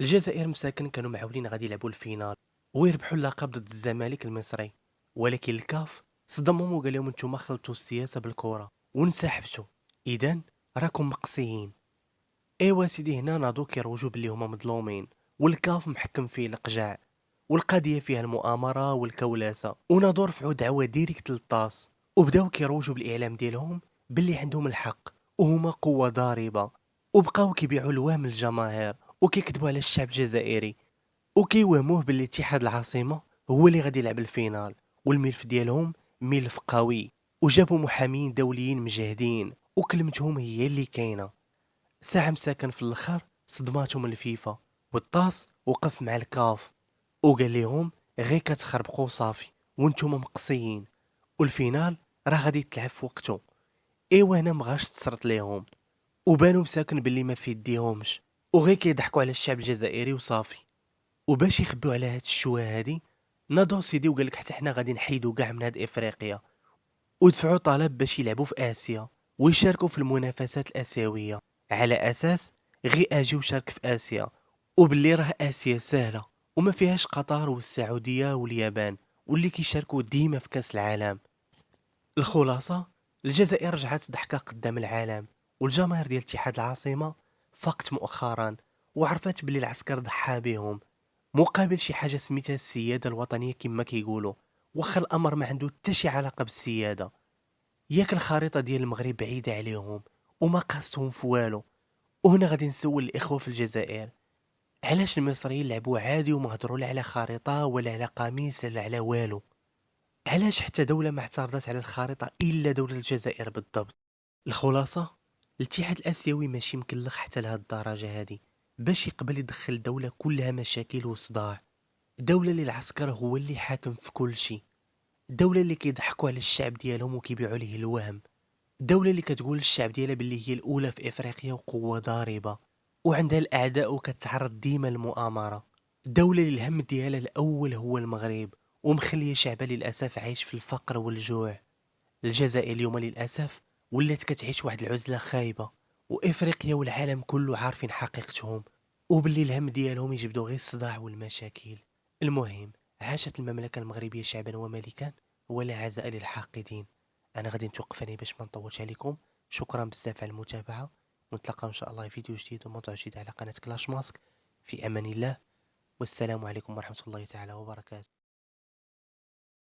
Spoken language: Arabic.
الجزائر مساكن كانوا معولين غادي يلعبوا الفينال ويربحوا اللقب ضد الزمالك المصري. ولكن الكاف صدمهم وقال لهم انتم خلطوا السياسه بالكره وانسحبتوا، اذا راكم مقصيين. ايوا سيدي، هنا ناضوا كيروجوا باللي هما مظلومين والكاف محكم فيه القجاع والقضيه فيها المؤامره والكولاسه، وناضوا رفعوا دعوه ديريكت للطاس وبداو كيروجوا بالاعلام ديالهم باللي عندهم الحق وهما قوه ضاربه، وبقاو كيبيعوا الوهم للجماهير وكيكذبوا على الشعب الجزائري وكيوهموه باللي اتحاد العاصمه هو اللي غادي يلعب الفينال، والملف ديالهم ملف قوي، وجابوا محامين دوليين مجهدين وكلمتهم هي اللي كاينه. ساعة مساكن في الاخر صدماتهم الفيفا والطاس وقف مع الكاف وقال لهم غير كتخربقوا صافي وانتم مقصيين، والفينال راه غادي تلعب في وقته. ايوا هنا مغاش تصرت ليهم وبانوا مساكن باللي ما في يديهمش وغير كيضحكوا على الشعب الجزائري وصافي. وباش يخبيو على هاد الشوهه هادي ناضو سيدي وقال لك حتى حنا غادي نحيدو كاع من هاد افريقيا ودفعوا طلب باش يلعبوا في اسيا ويشاركوا في المنافسات الاسيويه، على اساس غير اجي وشارك في اسيا، وباللي راه اسيا سهله وما فيهاش قطر والسعوديه واليابان واللي كيشاركوا ديما في كاس العالم. الخلاصه، الجزائر رجعت ضحكه قدام العالم، والجماهير ديال اتحاد العاصمه فقت مؤخرا وعرفت بلي العسكر ضحى بهم مقابل شي حاجه سميتها السياده الوطنيه كما كيقولوا، واخا الامر ما عنده حتى شي علاقه بالسياده. ياك الخريطه ديال المغرب بعيده عليهم وما قاستهم في والو. وهنا غادي نسول الاخوه في الجزائر، علاش المصريين لعبوا عادي وما هضروا لا على خريطه ولا على قميص ولا على والو؟ علاش حتى دوله ما اعترضت على الخريطه الا دوله الجزائر بالضبط؟ الخلاصه، الاتحاد الاسيوي ماشي مكلخ حتى لهاد الدرجه هادي باش يقبل يدخل دوله كلها مشاكل وصداع، دولة اللي العسكر هو اللي حاكم في كل شيء، دولة اللي كيضحكوا على الشعب ديالهم وكيبيعوا ليه الوهم، دولة اللي كتقول للشعب ديالها باللي هي الأولى في إفريقيا وقوة ضاربة وعندها الأعداء وكتعرض ديما للمؤامرة، دولة اللي الهم ديالها الأول هو المغرب ومخلية شعبها للأسف عايش في الفقر والجوع. الجزائر اليوم للأسف ولات كتعيش واحد العزلة خايبة، وإفريقيا والعالم كله عارفين حقيقتهم وباللي الهم ديالهم يجبدوا غير الصداع والمشاكل. المهم، عاشت المملكة المغربية شعبا وملكا ولا عزاء للحاقدين. أنا غادي نتوقف هنا باش ما نطولش عليكم. شكرا بزاف على المتابعة، ونتلاقاو إن شاء الله في فيديو جديد وموضوع جديد على قناة كلاش ماسك. في أمان الله، والسلام عليكم ورحمة الله تعالى وبركاته.